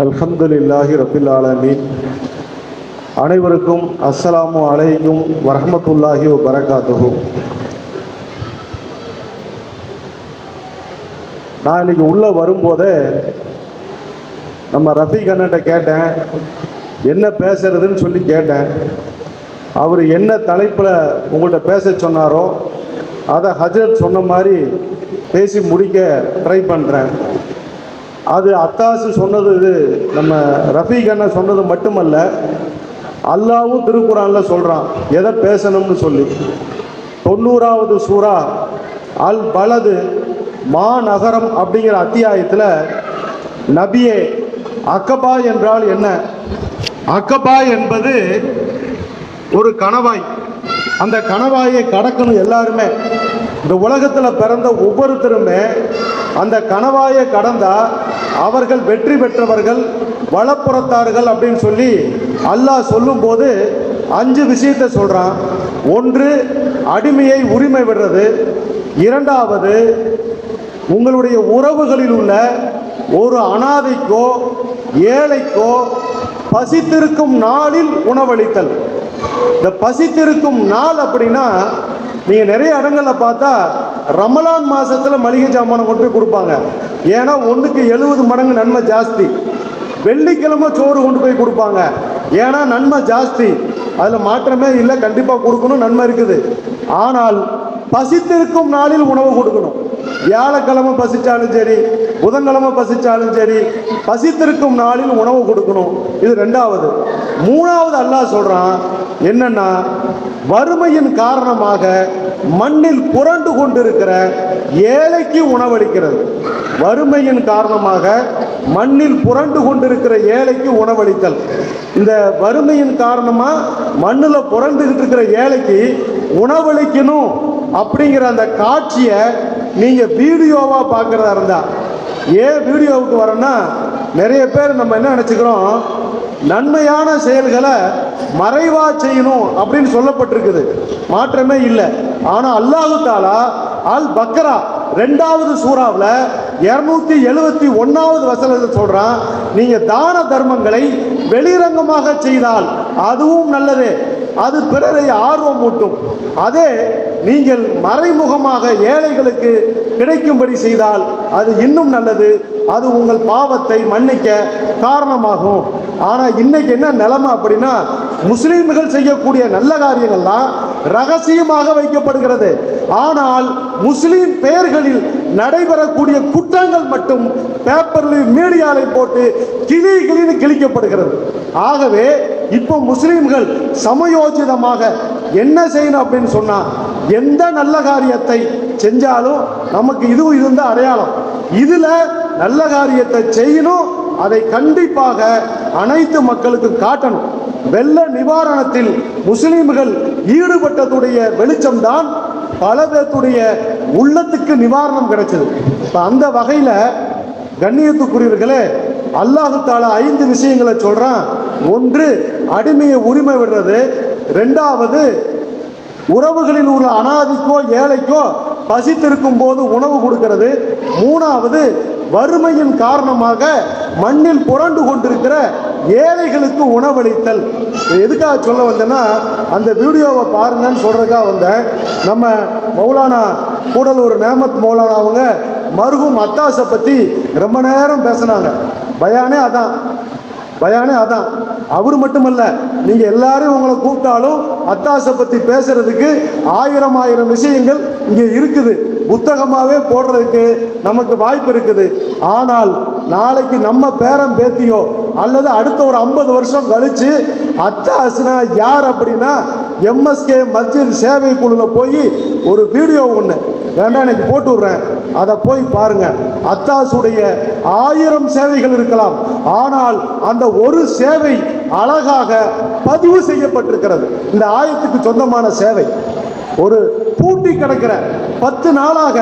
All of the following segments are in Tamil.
அல்ஹம்துலில்லாஹி ரப்பில் ஆலமீன். அனைவருக்கும் அஸ்ஸலாமு அலைக்கும் வரஹ்மத்துல்லாஹி வபரகாத்துஹு. நான் இன்னைக்கு உள்ளே வரும்போதே நம்ம ரஃபீக் அண்ணன்ட்ட கேட்டேன், என்ன பேசுறதுன்னு சொல்லி கேட்டேன். அவர் என்ன தலைப்பில் உங்கள்கிட்ட பேச சொன்னாரோ அதை ஹஜரத் சொன்ன மாதிரி பேசி முடிக்க ட்ரை பண்ணுறேன். அது அத்தாசு சொன்னது, இது நம்ம ரஃபீக் அண்ணன் சொன்னது மட்டுமல்ல, அல்லாவும் திருக்குறானில் சொல்கிறான் எதை பேசணும்னு சொல்லி. 90வது சூரா அல் பலது மாநகரம் அப்படிங்கிற அத்தியாயத்தில், நபியே அக்கபா என்றால் என்ன? அக்கபா என்பது ஒரு கணவாய். அந்த கணவாயை கடக்கணும் எல்லாருமே. இந்த உலகத்தில் பிறந்த ஒவ்வொருத்தருமே அந்த கணவாயை கடந்தா அவர்கள் வெற்றி பெற்றவர்கள், வளப்புறத்தார்கள் அப்படின்னு சொல்லி அல்லாஹ் சொல்லும்போது 5 விஷயத்தை சொல்கிறான். 1, அடிமையை உரிமை விடுறது. 2வது, உங்களுடைய உறவுகளில் உள்ள ஒரு அனாதைக்கோ ஏழைக்கோ பசித்திருக்கும் நாளில் உணவளித்தல். இந்த பசித்திருக்கும் நாள் அப்படின்னா, நீங்கள் நிறைய இடங்களில் பார்த்தா ரமலான் மாதத்தில் மளிகை சாமானை கொண்டு போய் கொடுப்பாங்க. ஏன்னா 1க்கு 70 மடங்கு நன்மை ஜாஸ்தி. வெள்ளிக்கிழமை சோறு கொண்டு போய் கொடுப்பாங்க, ஏன்னா நன்மை ஜாஸ்தி. அதில் மாற்றமே இல்லை, கண்டிப்பாக கொடுக்கணும், நன்மை இருக்குது. ஆனால் பசித்திருக்கும் நாளில் உணவு கொடுக்கணும். வியாழக்கிழமை பசிச்சாலும் சரி, புதன்கிழமை பசிச்சாலும் சரி, பசித்திருக்கும் நாளில் உணவு கொடுக்கணும். இது 2வது. 3வது அல்லாஹ் சொல்றான் என்னன்னா, வறுமையின் காரணமாக மண்ணில் புரண்டு கொண்டிருக்கிற ஏழைக்கு உணவளிக்கிறது. வறுமையின் காரணமாக மண்ணில் புரண்டு கொண்டிருக்கிற ஏழைக்கு உணவளித்தல். இந்த வறுமையின் காரணமா மண்ணில் புரண்டுகிட்டு இருக்கிற ஏழைக்கு உணவளிக்கணும் அப்படிங்கிற அந்த காட்சியை நீங்க வீடியோவா பார்க்கறதா இருந்தா, ஏன் வீடியோவுக்கு வரேன்னா, நிறைய பேர் நம்ம என்ன நினைச்சுக்கிறோம், நன்மையான செயல்களை மறைவா செய்யணும் அப்படின்னு சொல்லப்பட்டிருக்குது, மாற்றமே இல்லை. ஆனா அல்லாஹ் தஆலா அல் பக்ரா 2வது சூறாவில் 271வது வசனத்தை சொல்றான், நீங்க தான தர்மங்களை வெளிரங்கமாக செய்தால் அதுவும் நல்லது, அது பிறரை ஆர்வம் ஊட்டும். அதே நீங்கள் மறைமுகமாக ஏழைகளுக்கு கிடைக்கும்படி செய்தால் அது இன்னும் நல்லது, அது உங்கள் பாவத்தை மன்னிக்க காரணமாகும். ஆனால் இன்னைக்கு என்ன நிலைமை அப்படின்னா, முஸ்லீம்கள் செய்யக்கூடிய நல்ல காரியங்கள்லாம் ரகசியமாக வைக்கப்படுகிறது. ஆனால் முஸ்லீம் பெயர்களில் நடைபெறக்கூடிய குற்றங்கள் மட்டும் பேப்பரில் மீடியாவில் போட்டு கிளின்னு கிழிக்கப்படுகிறது. ஆகவே இப்போ முஸ்லீம்கள் சமயோஜிதமாக என்ன செய்யணும் அப்படின்னு சொன்னா, எந்த நல்ல காரியத்தை செஞ்சாலும் நமக்கு இதுவும் தான் அடையாளம், இதுல நல்ல காரியத்தை செய்யணும், அதை கண்டிப்பாக அனைத்து மக்களுக்கு காட்டணும். வெள்ள நிவாரணத்தில் முஸ்லிம்கள் ஈடுபட்டதுடைய வெளிச்சம்தான் பல பேருடைய உள்ளத்துக்கு நிவாரணம் கிடைச்சது. அந்த வகையில் கண்ணியத்துக்குரியவர்களே, அல்லாஹ் தஆலா 5 விஷயங்களை சொல்றான். 1, அடிமையை உரிமை விடுறது. 2வது, உறவுகளில் உள்ள அனாதைக்கோ ஏழைக்கோ பசித்திருக்கும் போது உணவு கொடுக்கிறது. 3வது, வறுமையின் காரணமாக மண்ணில் புரண்டு கொண்டிருக்கிற ஏழைகளுக்கு உணவளித்தல். எதுக்காக சொல்ல வந்தேன்னா, அந்த வீடியோவை பாருங்கன்னு சொல்றதுக்காக வந்தேன். நம்ம மௌலானா கூடலூர் நேமத் மௌலானா அவங்க மர்ஹூம் அத்தாஸை பற்றி ரொம்ப நேரம் பேசினாங்க. பயானே அதான். அவர் மட்டுமல்ல, நீங்க எல்லாரும் உங்களை கூப்பிட்டாலும் அத்தாஸை பற்றி பேசுறதுக்கு ஆயிரம் விஷயங்கள் இங்கே இருக்குது, புத்தகமாகவே போடுறதுக்கு நமக்கு வாய்ப்பு இருக்குது. ஆனால் நாளைக்கு நம்ம பேரம் பேத்தியோ அல்லது அடுத்த ஒரு 50 வருஷம் கழிச்சு அத்தாஸ்னா யார் அப்படின்னா, MSK மஸ்ஜித் சேவை குழுவில் போய் ஒரு வீடியோ ஒன்று வேண்டாம் எனக்கு போட்டு விடுறேன், அதை போய் பாருங்க. அத்தாஸுடைய 1000 சேவைகள் இருக்கலாம், ஆனால் அந்த ஒரு சேவை அழகாக பதிவு செய்யப்பட்டிருக்கிறது. இந்த ஆயத்துக்கு சொந்தமான சேவை. ஒரு பூட்டி கிடக்கிற 10 நாளாக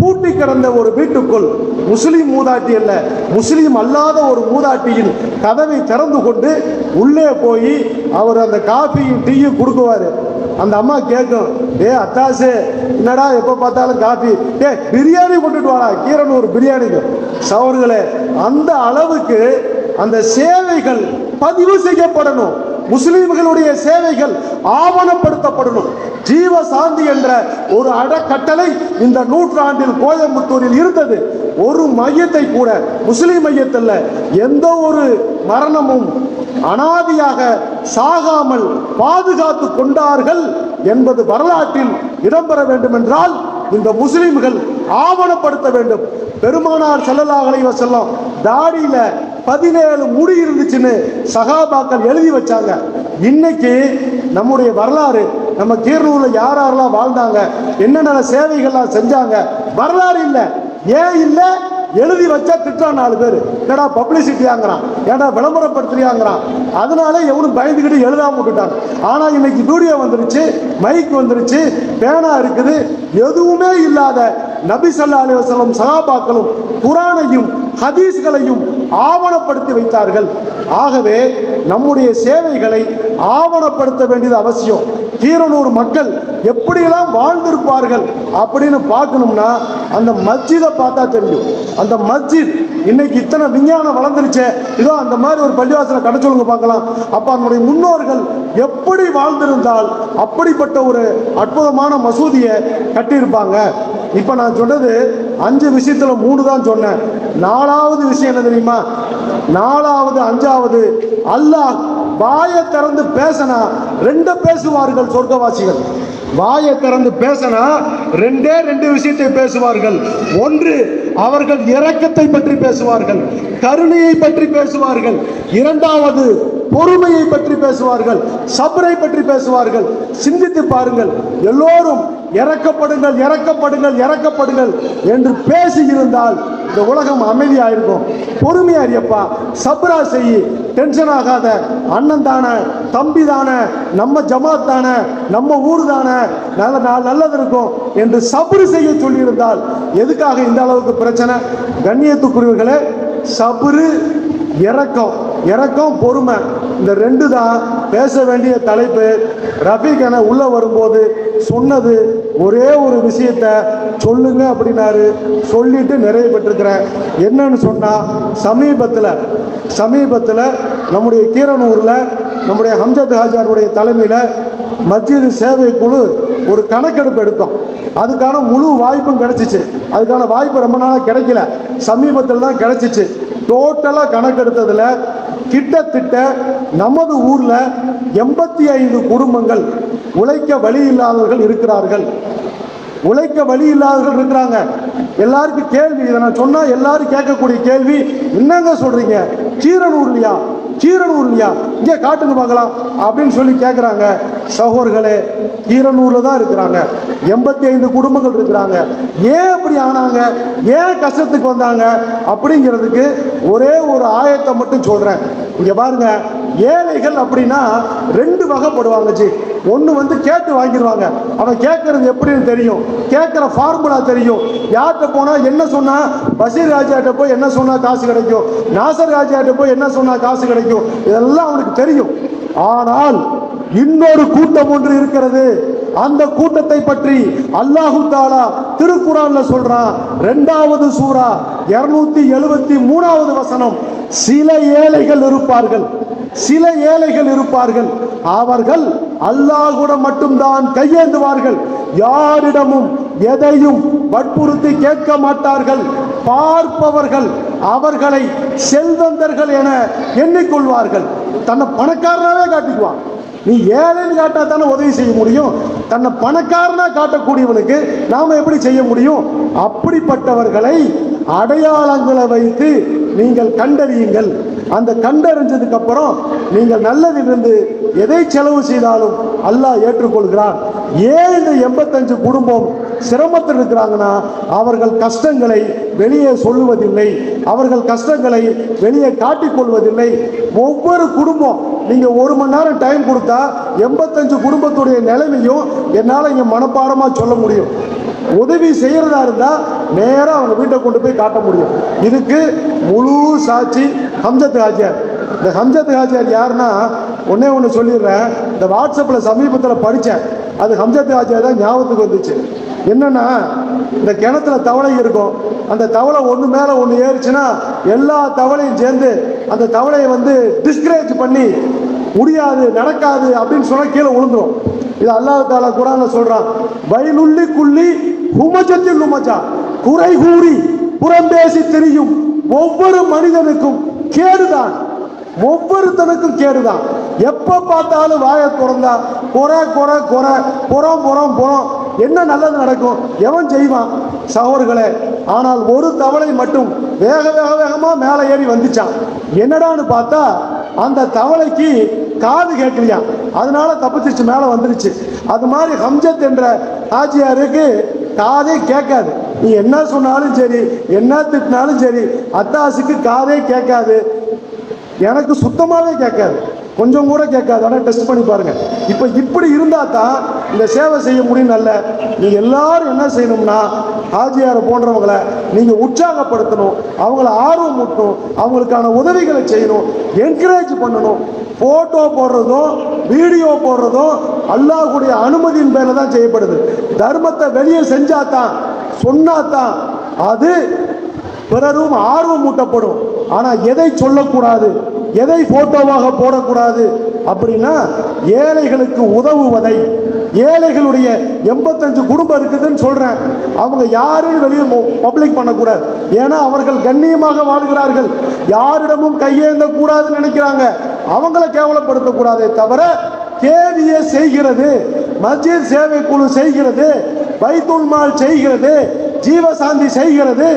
பூட்டி கிடந்த ஒரு வீட்டுக்குள் முஸ்லீம் மூதாட்டி அல்ல, முஸ்லீம் அல்லாத ஒரு மூதாட்டியின் கதவை திறந்து கொண்டு உள்ளே போய் அவர் அந்த காஃபியும் டீயும் கொடுக்குவார். அந்த அம்மா கேட்கும், அத்தாசு என்னடா எப்போ பார்த்தாலும் காஃபி, பிரியாணி கொண்டுட்டு வாடா, கீரனூர் பிரியாணிக்கு. சவர்களே, அந்த அளவுக்கு அந்த சேவைகள் பதிவு செய்யப்படணும். முஸ்லிம்களுடைய சேவைகள் ஆவணப்படுத்தப்படணும். ஜீவ சாந்தி என்ற ஒரு அறக்கட்டளை இந்த நூற்றாண்டில் கோயம்புத்தூரில் இருந்தது. ஒரு மையத்தை கூட, முஸ்லிம் மையத்தில் எந்த ஒரு மரணமும் அனாதியாக சாகாமல் பாதுகாத்து கொண்டார்கள் என்பது வரலாற்றில் இடம்பெற வேண்டும் என்றால் இந்த முஸ்லிம்கள் ஆவணப்படுத்த வேண்டும். பெருமானார் ஸல்லல்லாஹு அலைஹி வஸல்லம் தாடியில 17 முடி இருந்துச்சுன்னு சஹாபாக்கள் எழுதி வச்சாங்க. இன்னைக்கு நம்முடைய வரலாறு, நம்ம கீரனூர்ல யாரெல்லாம் வாழ்ந்தாங்க, என்னென்ன சேவைகள்லாம் செஞ்சாங்க, வரலாறு இல்லை. ஏன் இல்லை? எழுதி வச்சா திட்டான் 4 பேர். ஏடா பப்ளிசிட்டியாங்கிறான், ஏடா விளம்பரப்படுத்துறியாங்கிறான். அதனால எவனும் பயந்துக்கிட்டு எழுதாம விட்டுட்டாங்க. ஆனா இன்னைக்கு வீடியோ வந்துருச்சு, மைக் வந்துருச்சு, பேனா இருக்குது. எதுவுமே இல்லாத நபி ஸல்லல்லாஹு அலைஹி வஸல்லம் சஹாபாக்களும் குர்ஆனையும் ஹதீஸ்களையும் ஆவணப்படுத்தி வைத்தார்கள். ஆகவே நம்முடைய சேவைகளை ஆவணப்படுத்த வேண்டியது அவசியம். கீரனூர் மக்கள் எப்படியெல்லாம் வாழ்ந்திருப்பார்கள் அப்படின்னு பார்க்கணும்னா அந்த மஸ்ஜிதை பார்த்தா தெரியும். அந்த மஸ்ஜித் இன்னைக்கு இத்தனை விஞ்ஞானம் வளர்ந்துருச்சே, இதோ அந்த மாதிரி ஒரு பள்ளிவாசலை கடை சொல்லுங்க பார்க்கலாம். அப்ப நம்முடைய முன்னோர்கள் எப்படி வாழ்ந்திருந்தால் அப்படிப்பட்ட ஒரு அற்புதமான மசூதியை கட்டியிருப்பாங்க. இப்ப நான் சொன்னது 5 விஷயத்துல 3 தான் சொன்னேன். 4வது விஷயம் என்ன தெரியுமா? 4வது 5வது அல்லாஹ் வாயை திறந்து பேசினா 2 பேசுவார்கள் சொர்க்கவாசிகள். வாயை திறந்து பேசினா 2 விஷயத்தை பேசுவார்கள். ஒன்று, அவர்கள் இரக்கத்தை பற்றி பேசுவார்கள், கருணையை பற்றி பேசுவார்கள். 2வது, பொறுமையை பற்றி பேசுவார்கள், சப்ரை பற்றி பேசுவார்கள். சிந்தித்து பாருங்கள். எல்லோரும் இறக்கப்படுங்கள் இறக்கப்படுங்கள் இறக்கப்படுங்கள் என்று பேசி இருந்தால் இந்த உலகம் அமைதியாயிருக்கும். பொறுமையா இருப்பா, சப்ரா செய்யி, டென்ஷன் ஆகாத, அண்ணன் தானே, தம்பி தானே, நம்ம ஜமாத் தானே, நம்ம ஊர் தானே, நல்லது இருக்கும் என்று சப்ரு செய்ய சொல்லியிருந்தால் எதுக்காக இந்த அளவுக்கு பிரச்சனை? கண்ணியத்துக்குரியவர்களே, சப்ரு, இரக்கம், இரக்கம், பொறுமை, இந்த 2 தான் பேச வேண்டிய தலைப்பு. ரஃபீக் என உள்ள வரும்போது சொன்னது ஒரே ஒரு விஷயத்தை சொல்லுங்க அப்படின்னாரு. சொல்லிட்டு நிறைய பெற்றிருக்கிறேன். என்னன்னு சொன்னா, சமீபத்தில் நம்முடைய கீரனூர்ல நம்முடைய ஹம்ஜத் ஹாஜாருடைய தலைமையில் மஸ்ஜித் சேவை குழு ஒரு கணக்கெடுப்பு எடுத்தோம். அதுக்கான முழு வாய்ப்பும் கிடைச்சிச்சு. அதுக்கான வாய்ப்பு ரொம்ப நாளாக கிடைக்கல, சமீபத்தில் தான் கிடைச்சிச்சு. டோட்டலாக கணக்கெடுத்ததுல கிட்டத்தட்ட நமது ஊர்ல 85 குடும்பங்கள் உழைக்க வழி இல்லாதவர்கள் இருக்கிறார்கள். உழைக்க வழி இல்லாதவர்கள் இருக்கிறாங்க. எல்லாருக்கும் கேள்வி, இதை நான் சொன்னா எல்லாரும் கேட்கக்கூடிய கேள்வி, என்னங்க சொல்றீங்க, கீரனூர்லையா இங்கே காட்டுங்க பார்க்கலாம் அப்படின்னு சொல்லி கேட்குறாங்க. சகோதரர்களே, கீரனூர்ல தான் இருக்கிறாங்க, 85 குடும்பங்கள் இருக்கிறாங்க. ஏன் அப்படி ஆனாங்க, ஏன் கஷ்டத்துக்கு வந்தாங்க அப்படிங்கிறதுக்கு ஒரே ஒரு ஆயத்தை மட்டும் சொல்றேன். இங்க பாருங்க, ஏழைகள் அப்படின்னா 2 வகைப்படுவாங்க. ஒன்று கேட்டு வாங்கிடுவாங்க. அவன் கேட்கறது எப்படின்னு தெரியும், கேட்குற ஃபார்முலா தெரியும். யார்கிட்ட போனால் என்ன சொன்னால், பஷீர் ராஜாட்ட போய் என்ன சொன்னால் காசு கிடைக்கும், நாசர் ராஜாட்ட போய் என்ன சொன்னால் காசு கிடைக்கும், இதெல்லாம் அவனுக்கு தெரியும். ஆனால் இன்னொரு கூட்டம் ஒன்று இருக்கிறது. அந்த கூட்டத்தை பற்றி அல்லாஹு தாலா திருக்குர்ஆன்ல சொல்றான். 2வது சூரா 273வது வசனம், சில ஏழைகள் இருப்பார்கள், அவர்கள் அல்லாஹ்விடம் மட்டும்தான் கையேந்துவார்கள், யாரிடமும் எதையும் வற்புறுத்தி கேட்க மாட்டார்கள். பார்ப்பவர்கள் அவர்களை செல்வந்தர்கள் என எண்ணிக்கொள்வார்கள். தன்னை பணக்காரனாவே காட்டிக்குவான். நீ ஏழைன்னு காட்டா தானே உதவி செய்ய முடியும். தன்னை பணக்காரனா காட்டக்கூடியவனுக்கு நாம எப்படி செய்ய முடியும்? அப்படிப்பட்டவர்களை அடையாளங்களை வைத்து நீங்கள் கண்டறியுங்கள். அந்த கண்டறிஞ்சதுக்கு அப்புறம் நீங்கள் நல்லதிலிருந்து எதை செலவு செய்தாலும் அல்லாஹ் ஏற்றுக்கொள்கிறான். ஏன் இந்த 85 குடும்பம் சிரமத்தில் இருக்கிறாங்கன்னா, அவர்கள் கஷ்டங்களை வெளியே சொல்லுவதில்லை, அவர்கள் கஷ்டங்களை வெளியே காட்டிக்கொள்வதில்லை. ஒவ்வொரு குடும்பம் நீங்க 1 மணி நேரம் டைம் கொடுத்தா 85 குடும்பத்துடைய நிலைமையும் என்னால் இங்க மனப்பாடமா சொல்ல முடியும். உதவி செய்யறதா இருந்தா நேரம் அவங்க வீட்டை கொண்டு போய் காட்ட முடியும். இதுக்கு முழு சாட்சி ஹம்ஜத் ஹாஜியார். இந்த ஹம்ஜத் ஹாஜியார் யாருன்னா, ஒன்று சொல்லிடுறேன். இந்த வாட்ஸ்அப்பில் சமீபத்தில் படித்தேன், அது ஹம்ஜத் ஹாஜியார் தான் ஞாபகத்துக்கு வந்துச்சு. என்னன்னா, இந்த கிணத்துல தவளை இருக்கும். அந்த தவளை ஒன்று மேலே ஒன்று ஏறிச்சுன்னா எல்லா தவளையும் சேர்ந்து அந்த தவளையை வந்து டிஸ்கரேஜ் பண்ணி முடியாது நடக்காது அப்படின்னு சொன்னா கீழே விழுந்துரும். இது அல்லாஹ் தஆலா குர்ஆன்ல சொல்றான். வயலுள்ளி குள்ளி ஹுமஜத்தில் ஹுமஜா, குறை கூறி புறம்பேசி திரியும் ஒவ்வொரு மனிதனுக்கும் கேடுதான், ஒவ்வொருத்தனுக்கும் கேடுதான். எப்ப பார்த்தாலும் வாயை திறந்தா குறை குறை குறை, புறம் புறம் புறம், என்ன நல்லது நடக்கும்? எவன் செய்வான் சகோதரர்களே? ஆனால் ஒரு தவளை மட்டும் வேக வேக வேகமா மேலே ஏறி வந்துச்சான். என்னடான்னு பார்த்தா அந்த தவளைக்கு காது கேட்கலையா, அதனால தப்பிச்சிருச்சு, மேலே வந்துருச்சு. அது மாதிரி ஹம்ஜத் என்ற ஆஜியாருக்கு காதே கேட்காது. நீ என்ன சொன்னாலும் சரி, என்ன திட்டினாலும் சரி, அத்தாசுக்கு காதே கேட்காது. எனக்கு சுத்தமாகவே கேட்காது, கொஞ்சம் கூட கேட்காது. ஆனால் டெஸ்ட் பண்ணி பாருங்க. இப்போ இப்படி இருந்தால் தான் இந்த சேவை செய்ய முடியும். நல்ல நீங்கள் எல்லாரும் என்ன செய்யணும்னா, ஹாஜியாரை போன்றவங்களை நீங்கள் உற்சாகப்படுத்தணும், அவங்கள ஆர்வம் ஊட்டணும், அவங்களுக்கான உதவிகளை செய்யணும், என்கரேஜ் பண்ணணும். ஃபோட்டோ போடுறதும் வீடியோ போடுறதும் அல்லாஹ்வுடைய அனுமதியின் பேரில் தான் செய்யப்படுது. தர்மத்தை வெளியே செஞ்சாதான் சொன்னாதான் அது பிறரும் ஆர்வம் ஊட்டப்படும். ஆனால் எதை சொல்லக்கூடாது, எதை போட்டோவாக போடக்கூடாது அப்படின்னா, ஏழைகளுக்கு உதவுவதை, ஏழைகளுடைய 85 குடும்பம் இருக்குதுன்னு சொல்றேன், அவங்க யாரையும் வெளியே பப்ளிக் பண்ணக்கூடாது. ஏன்னா அவர்கள் கண்ணியமாக வாழ்கிறார்கள், யாரிடமும் கையேந்த கூடாதுன்னு நினைக்கிறாங்க. அவங்கள கேவலப்படுத்தக்கூடாதே தவிர, கேவியை செய்கிறது, மஸ்ஜித் சேவை குழு செய்கிறது, பைத்துல் மால் செய்கிறது, ஜீவசாந்தி செய்கிறது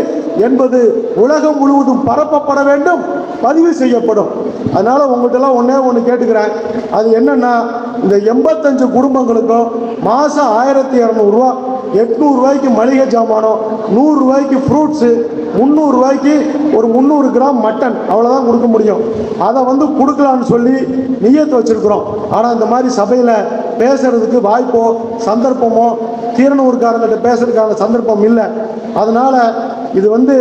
என்பது உலகம் முழுவதும் பரப்பப்பட வேண்டும், பதிவு செய்யப்படும். அதனால உங்கள்கிட்டலாம் ஒன்னே ஒன்று கேட்டுக்கிறேன். அது என்னன்னா, இந்த 85 குடும்பங்களுக்கும் மாதம் 1200 ரூபா, 800 ரூபாய்க்கு மளிகை ஜாமானம், 100 ரூபாய்க்கு ஃப்ரூட்ஸு, 300 ரூபாய்க்கு ஒரு 300 கிராம் மட்டன், அவ்வளோதான் கொடுக்க முடியும். அதை வந்து கொடுக்கலான்னு சொல்லி நியத்து வச்சிருக்கிறோம். ஆனால் இந்த மாதிரி சபையில் பேசுறதுக்கு வாய்ப்போ சந்தர்ப்பமோ கீரனூர்காரங்கிட்ட பேசுறதுக்கான சந்தர்ப்பம் இல்லை. அதனால இது வந்து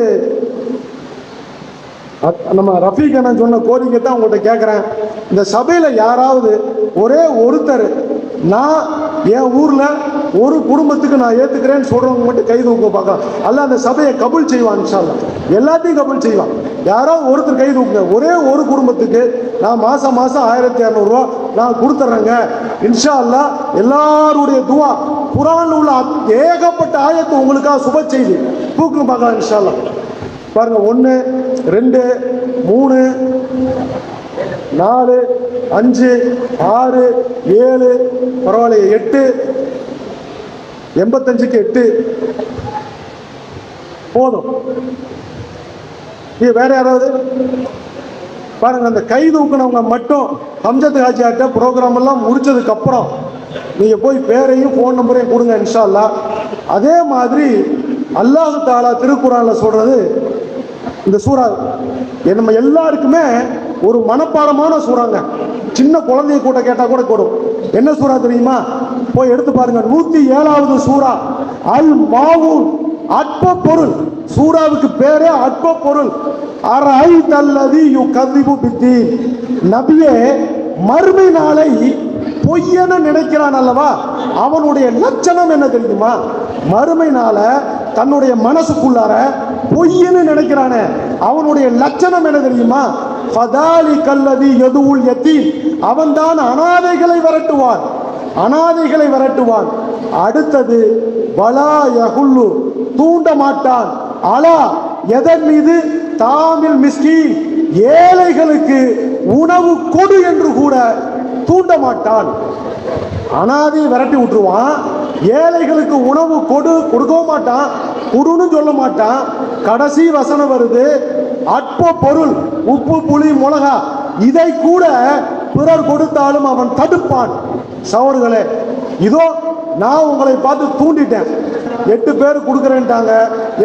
நம்ம ரஃபீக் அண்ணன் சொன்ன கோரிக்கை தான் உங்கள்கிட்ட கேட்குறேன். இந்த சபையில் யாராவது ஒரே ஒருத்தர், நான் என் ஊரில் ஒரு குடும்பத்துக்கு நான் ஏற்றுக்கிறேன்னு சொல்கிறவங்க மட்டும் கை தூக்க பார்க்கலாம். அல்ல அந்த சபையை கபூல் செய்வான், இன்ஷா அல்லாஹ் எல்லாத்தையும் கபூல் செய்வான். யாராவது ஒருத்தர் கை தூக்குங்க, ஒரே ஒரு குடும்பத்துக்கு நான் மாதம் 1200 ரூபா நான் கொடுத்துட்றேங்க, இன்ஷா அல்லாஹ் எல்லாருடைய துவா, குர்ஆன்ல உள்ள ஏகப்பட்ட ஆயத்து உங்களுக்காக சுப செய்தி தூக்குங்க பார்க்கலாம், இன்ஷா அல்லாஹ். பாருங்க, 1 2 3 4 5 6 7, பரவாயில்லையே 8, 85க்கு 8 போதும். வேற யாராவது பாருங்க, அந்த கை தூக்குனவங்க மட்டும் ஹம்ஜத் ஹாஜியாட்ட ப்ரோக்ராம் எல்லாம் முடிச்சதுக்கு அப்புறம் நீங்க போய் பேரையும் ஃபோன் நம்பரையும் கொடுங்க, இன்ஷா அல்லாஹ். அதே மாதிரி அல்லாஹ் தஆலா திருக்குர்ஆன்ல சொல்றது, இந்த சூரா நம்ம எல்லாருக்குமே ஒரு மனப்பாடமான சூறாங்க. சின்ன குழந்தைய கூட்ட கேட்டா கூட கூடும். என்ன சூறா தெரியுமா? போய் எடுத்து பாருங்க. 107வது சூரா அல் மாவூன், அற்ப பொருள். சூறாவுக்கு பேரே அற்ப பொருள். அரைதல்லதி யுகதிபு பித்தீன். நபியே, மறுமை நாளை பொய்யென நினைக்கிறான் அல்லவா, அவனுடைய லட்சணம் என்ன தெரியுமா? மறுமை நாள தன்னுடைய மனசுக்குள்ளார பொய்யன்னு நினைக்கிறானே, அவனுடைய லட்சணம் என்ன தெரியுமா? ஃபதாலிகல்லதி யதுல் யதீம். அவன்தான் அனாதைகளை விரட்டுவான், அனாதைகளை விரட்டுவான். அடுத்தது வலா யஹுல்லு, தூண்ட மாட்டான். அலா, எதன் மீது? தாமில் மிஸ்கீன், ஏழைகளுக்கு உணவு கொடு என்று கூட தூண்ட மாட்டான். அனாதையை விரட்டி விட்டுருவான், ஏழைகளுக்கு உணவு கொடுக்க மாட்டான், கொடுன்னு சொல்ல மாட்டான். கடைசி வசனம் வருது, அற்ப பொருள், உப்பு புளி மிளகா, இதை கூட பிறர் கொடுத்தாலும் அவன் தடுப்பான். சகோதரர்களே, இதோ நான் உங்களை பார்த்து தூண்டிட்டேன். 8 பேர் கொடுக்குறேன்ட்டாங்க.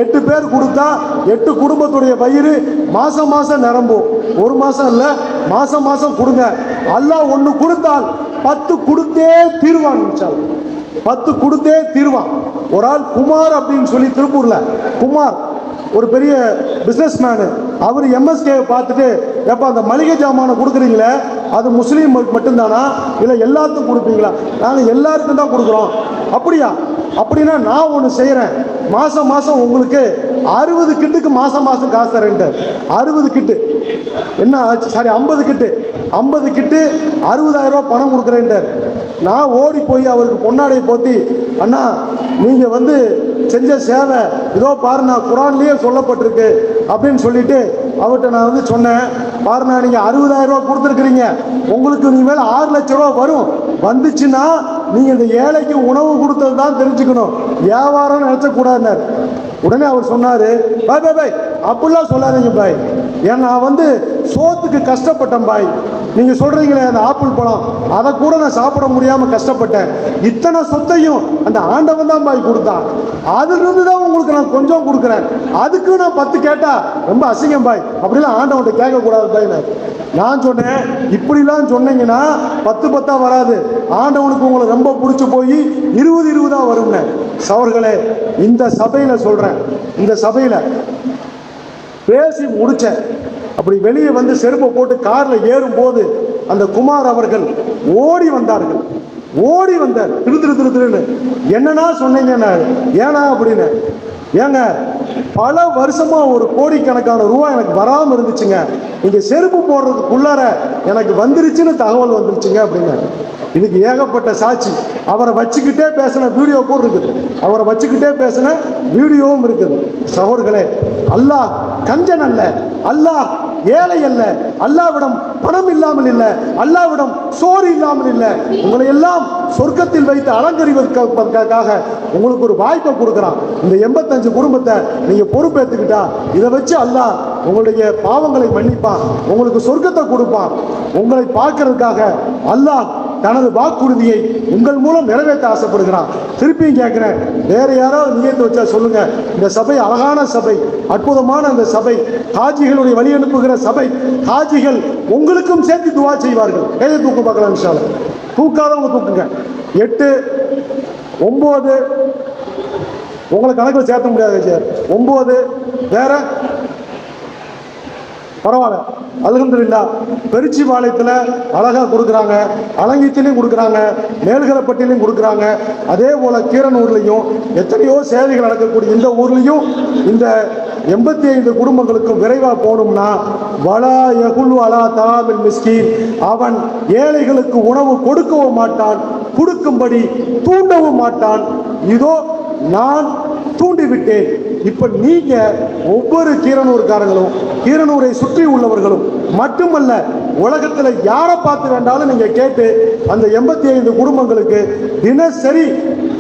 8 பேர் கொடுத்தா 8 குடும்பத்துடைய வயிறு மாசம் மாசம் நிரம்பும். ஒரு மாசம் இல்ல, மாசம் மாசம் கொடுங்க. அல்லாஹ் 1 கொடுத்தால் 10 கொடுத்தே தீர்வான். 10 கொடுத்தே தீர்வான். ஒரு ஆள் குமார் அப்படின்னு சொல்லி திருப்பூர்ல, குமார் ஒரு பெரிய பிசினஸ் மேனு, அவர் எம்எஸ்கே பார்த்துட்டு, எப்போ அந்த மளிகை ஜாமானை கொடுக்குறீங்களே அது முஸ்லீம் மட்டும்தானா இல்லை எல்லாத்துக்கும் கொடுப்பீங்களா? நாங்கள் எல்லாருக்கும் தான் கொடுக்குறோம். அப்படியா? அப்படின்னா நான் ஒன்று செய்கிறேன், மாதம் மாதம் உங்களுக்கு 60 கிட்டுக்கு மாதம் மாதம் காசு தரேன்ட்டு. 60 கிட்டு என்ன ஆச்சு, சாரி 50 கிட்டு, 50 கிட்டு 60,000 ரூபா பணம் கொடுக்குறேன்ட்டார். நான் ஓடி போய் அவருக்கு பொன்னாடையை போத்தி, அண்ணா நீங்கள் வந்து செஞ்ச சேவை இதோ பாருண்ணா குரான்லேயே சொல்லப்பட்டிருக்கு அப்படின்னு சொல்லிட்டு அவர்கிட்ட நான் வந்து சொன்னேன், பாருண்ணா நீங்கள் 60,000 ரூபா கொடுத்துருக்குறீங்க, உங்களுக்கு இனிமேல் 6 லட்ச ரூபா வரும், வந்துச்சுன்னா நீங்கள் இந்த ஏழைக்கு உணவு கொடுத்தது தான் தெரிஞ்சுக்கணும், வியாபாரம் நினச்சக்கூடாதுன்னார். உடனே அவர் சொன்னார், பாய் பாய் பாய் அப்படிலாம் சொல்லாதீங்க பாய், ஏன்னா நான் வந்து சோத்துக்கு கஷ்டப்பட்டேன் பாய், நீங்கள் சொல்கிறீங்களே அந்த ஆப்பிள் பழம் அதை கூட நான் சாப்பிட முடியாமல் கஷ்டப்பட்டேன், இத்தனை சொத்தையும் அந்த ஆண்டவன் தான் பாய் கொடுத்தான், அதுலேருந்து தான் உங்களுக்கு நான் கொஞ்சம் கொடுக்குறேன், அதுக்கு நான் 10 கேட்டால் ரொம்ப அசிங்கம் பாய், அப்படிலாம் ஆண்டவன்கிட்ட கேட்கக்கூடாது பாய். நான் சொன்னேன், இப்படிலாம் சொன்னீங்கன்னா 10 வராது, ஆண்டவனுக்கு உங்களை ரொம்ப பிடிச்சி போய் 20 வரும்னு. சவர்களே, இந்த சபையில் சொல்கிறேன், இந்த சபையில் பேசி முடித்தேன், அப்படி வெளியே வந்து செருப்பை போட்டு காரில் ஏறும்போது அந்த குமார் அவர்கள் ஓடி வந்தார்கள், ஓடி வந்தார் திருன்னு. என்னன்னா சொன்னீங்கன்னா ஏன்னா அப்படின்னு, ஏங்க பல வருஷமா ஒரு கோடிக்கணக்கான ரூபாய் எனக்கு வராமல் இருந்துச்சுங்க, நீங்க செருப்பு போடுறதுக்குள்ளார எனக்கு வந்துருச்சுன்னு தகவல் வந்துருச்சுங்க அப்படின்னு. இதுக்கு ஏகப்பட்ட சாட்சி, அவரை வச்சுக்கிட்டே பேசின வீடியோ கூட இருக்குது, அவரை வச்சுக்கிட்டே பேசின வீடியோவும் இருக்குது. சகோதரர்களே, அல்லாஹ் கஞ்சன் அல்ல, அல்லாஹ் ஏழை அல்ல, அல்லாவிடம் பணம் இல்லாமல் இல்லை, அல்லாவிடம் சோறு இல்லாமல் இல்லை, உங்களை எல்லாம் சொர்க்கத்தில் வைத்து அலங்கரிப்பதற்காக உங்களுக்கு ஒரு வாய்ப்பை கொடுக்குறான். இந்த 85 குடும்பத்தை நீங்க பொறுப்பேற்றுக்கிட்டா இதை வச்சு அல்லாஹ் உங்களுடைய பாவங்களை மன்னிப்பான், உங்களுக்கு சொர்க்கத்தை கொடுப்பான். உங்களை பார்க்கறதுக்காக அல்லாஹ் தனது வாக்குறுதியை உங்கள் மூலம் நிறைவேற்ற ஆசைப்படுகிறான். திருப்பியும் கேட்கிறேன், வேற யாராவது நியத்து வச்சா சொல்லுங்க. இந்த சபை அழகான சபை, அற்புதமான அந்த சபை, காஜிகளுடைய வழி அனுப்புகிற சபை, காஜிகள் உங்களுக்கும் சேர்த்து துவா செய்வார்கள். கையை தூக்க பார்க்கலாம், இன்ஷா அல்லாஹ். தூக்காதவங்க தூக்குங்க. 8 9 உங்களை கணக்கில் சேர்த்த முடியாது சார். 9 வேற பரவாயில்ல, அல்ஹம்துலில்லாஹ். பெருச்சி பாளையத்தில் அழகாக கொடுக்குறாங்க, அலங்கித்திலையும் கொடுக்குறாங்க, மேல்கரப்பட்டிலையும் கொடுக்குறாங்க, அதே போல் கீரனூர்லையும் எத்தனையோ சேவைகள் நடக்கக்கூடிய இந்த ஊர்லேயும் இந்த 85 குடும்பங்களுக்கும் விரைவாக போகணும்னா வலா யகுல் அலா தஆமில் மிஸ்கீன், அவன் ஏழைகளுக்கு உணவு கொடுக்கவும் மாட்டான், கொடுக்கும்படி தூண்டவும் மாட்டான். இதோ நான் தூண்டிவிட்டேன். இப்ப நீங்க ஒவ்வொரு கீரனூர்காரங்களும் கீரனூரை சுற்றி உள்ளவர்களும் மட்டுமல்ல, உலகத்தில் யாரை பார்த்து வேண்டாலும் நீங்க கேட்டு அந்த 85 குடும்பங்களுக்கு தினசரி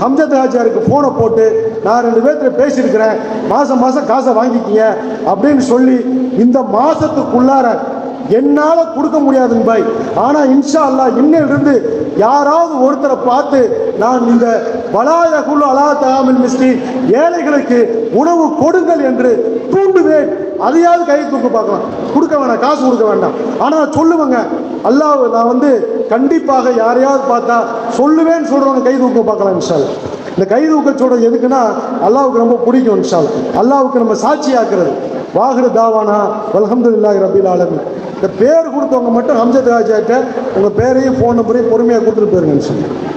ஹம்ஜத் ஹாஜியாருக்கு போனை போட்டு, நான் 2 பேர்த்துல பேசியிருக்கிறேன், மாசம் மாசம் காசை வாங்கிக்கிங்க அப்படின்னு சொல்லி, இந்த மாசத்துக்குள்ளார என்னால கொடுக்க முடியாதுங்க பாய், ஆனா இன்ஷா அல்லாஹ் இன்னிலிருந்து யாராவது ஒருத்தரை பார்த்து நான் இந்த வலாயகுல் அலா தஆமில் மிஸ்கீன், ஏழைகளுக்கு உணவு கொடுங்கள் என்று தூண்டுவேன். அதையாவது கை தூக்க பார்க்கலாம். கொடுக்க வேண்டாம், காசு கொடுக்க வேண்டாம், ஆனா சொல்லுவேங்க. அல்லாஹ் நான் வந்து கண்டிப்பாக யாரையாவது பார்த்தா சொல்லுவேன்னு சொல்றவங்க கை தூக்க பார்க்கலாம் இன்ஷா அல்லாஹ். இந்த கை தூக்க சொல்றது எதுக்குன்னா அல்லாஹ்வுக்கு ரொம்ப பிடிக்கும் இன்ஷா அல்லாஹ். அல்லாஹ்வுக்கு நம்ம சாட்சியாக்குறது. வாஹிரு தாவானா அல்ஹம்துலில்லாஹி ரப்பில் ஆலமீன். இந்த பேர் கொடுத்தவங்க மட்டும் ஹம்ஜத் ஹாஜியாட்ட உங்கள் பேரையும் ஃபோன் நம்பரையும் பொறுமையாக கொடுத்துட்டு போயிருங்க.